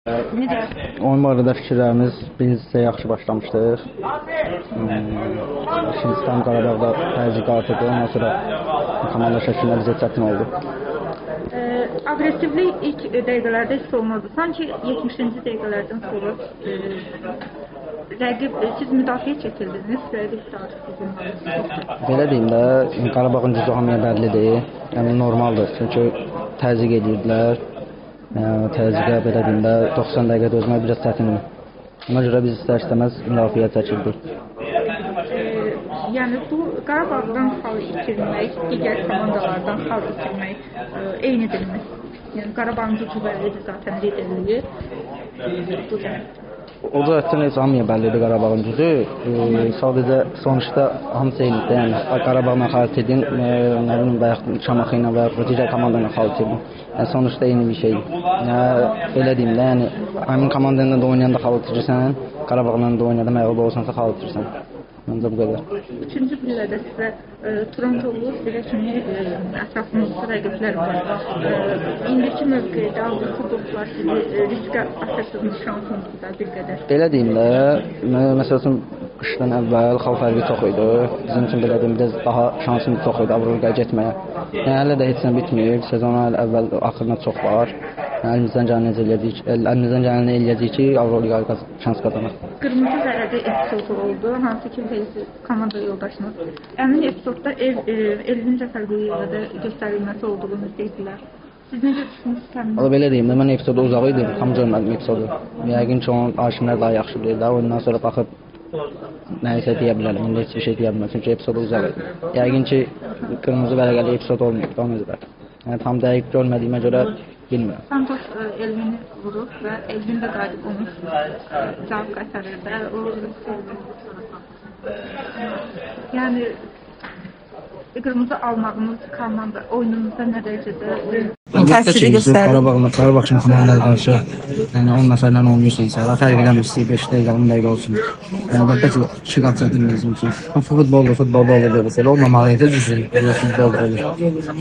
Necə? Oyun barədə fikirlərimiz bizcə yaxşı başlamışdır. Hindistan Qarabağda təzyiq artırdı, ondan sonra komanda şəklində bizə çətin oldu. Aqressivlik ilk dəqiqələrdə hiss olunurdu. Sanki 70-ci dəqiqələrdən sonra rəqib siz müdafiə çəkildiniz, rəqib artıq sizin Belə deyim də, Qarabağın gücü hamıya bəllidir. Yəni normaldır, çünki təzyiq edirdilər. Təzyiqə belə deyim də 90 dəqiqə dözmək biraz çətindir. Ona görə biz istər-istəməz müdafiəyə çəkildik. Yəni bu Qarabağdan xal itirmək, digər komandalardan xal itirmək eynidirmi? Yəni Qarabağın gücü bəllidir zaten liderliyi. Bu cəhətdə. O cəhətdən heç hamıya bəllidir Qarabağın gücü. Sadəcə sonuçta hamısı eynidir. Yəni Qarabağla xalit edin, nə bilim bayaq Şamaxı ilə və ya digər komandayla xalit edin. Yəni sonuçda eyni bir şeydir. Belə deyim də, yəni həmin komandayla da oynayanda xalit edirsən, Qarabağla da oynayanda məğlub olsansa xalit edirsən. Məncə bu qədər. Üçüncü pillədə sizə Torontolu, sizə kimi ətrafınızda rəqiblər var. İndiki mövqedə hansı futbolçular sizi riskə atırsınız, şansınızı da bir qədər? Belə deyim də, məsələn qışdan əvvəl xal fərqi çox idi. Bizim üçün belə deyim, biraz daha şansımız çox idi Avrupaya getməyə. Yəni hələ də heç nə bitməyib. Sezona əvvəl axırına çox var. Əlimizdən gələni eləyəcəyik ki, Avrupaya şans qazanaq. Qırmızı zərədə epizodu oldu, hansı ki komanda yoldaşınız. Həmin epizodda Elvin Cəfərquliyeva da göstərilməsi olduğunu dedilər. Siz necə düşünürsünüz? O belə deyim də, mən epizodu uzağı idi, tam görmədim epizodu. Yəqin ki, onun hakimlər daha yaxşı bilirlər. Ondan sonra baxıb nəyisə deyə bilərəm, indi heç bir şey deyə bilməm, çünki epizodu uzaq idi. Yəqin ki, qırmızı vərəqəli epizod olmayıb, onu üzrə. Yəni tam dəqiq görmədiyimə görə bilmirəm. Santos Elvin'i vurur və Elvin də qayıdıb onu cavab qaytarır da. Yəni qırmızı almağınız komanda oyununuzda nə dərəcədə təsir göstərir? Qarabağ kimi komandaya qarşı yəni 10 nəfərlə oynayırsansa, fərq eləmirsə 5 dəqiqə, 10 dəqiqə olsun. Yəni əlbəttə ki, çıxaq çətin bizim üçün. Futbolda olacaq, olmamalı idi, düzdür. Futbolda olur.